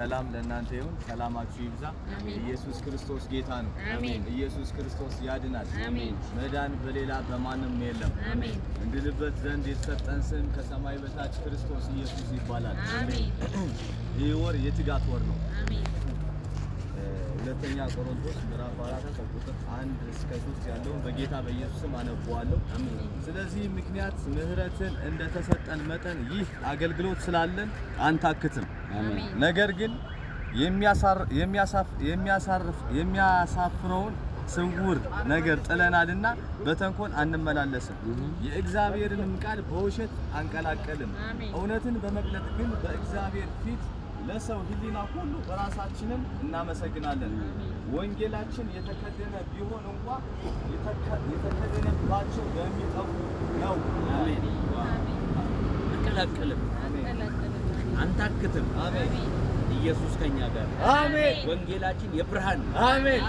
ሰላም ለእናንተ ይሁን። ሰላማችሁ ይብዛ። ኢየሱስ ክርስቶስ ጌታ ነው። አሜን። ኢየሱስ ክርስቶስ ያድናል። አሜን። መዳን በሌላ በማንም የለም። አሜን። እንድንበት ዘንድ የተሰጠን ስም ከሰማይ በታች ክርስቶስ ኢየሱስ ይባላል። አሜን። ይህ ወር የትጋት ወር ነው። አሜን። ሁለተኛ ቆሮንቶስ ምዕራፍ 4 ከቁጥር 1 እስከ 3 ያለውን በጌታ በኢየሱስ ስም አነበዋለሁ። አሜን። ስለዚህ ምክንያት ምህረትን እንደተሰጠን መጠን ይህ አገልግሎት ስላለን አንታክትም። አሜን። ነገር ግን የሚያሳፍረውን ስውር ነገር ጥለናልና በተንኮል አንመላለስም። የእግዚአብሔርንም ቃል በውሸት አንቀላቀልም። እውነትን በመግለጥ ግን በእግዚአብሔር ፊት ለሰው ሕሊና ሁሉ በራሳችንን እናመሰግናለን። ወንጌላችን የተከደነ ቢሆን እንኳን የተከደነባቸው በሚጠፉ ነው። አሜን። አንቀላቀልም፣ አንታክትም። አሜን። ኢየሱስ ከኛ ጋር። አሜን። ወንጌላችን የብርሃን። አሜን።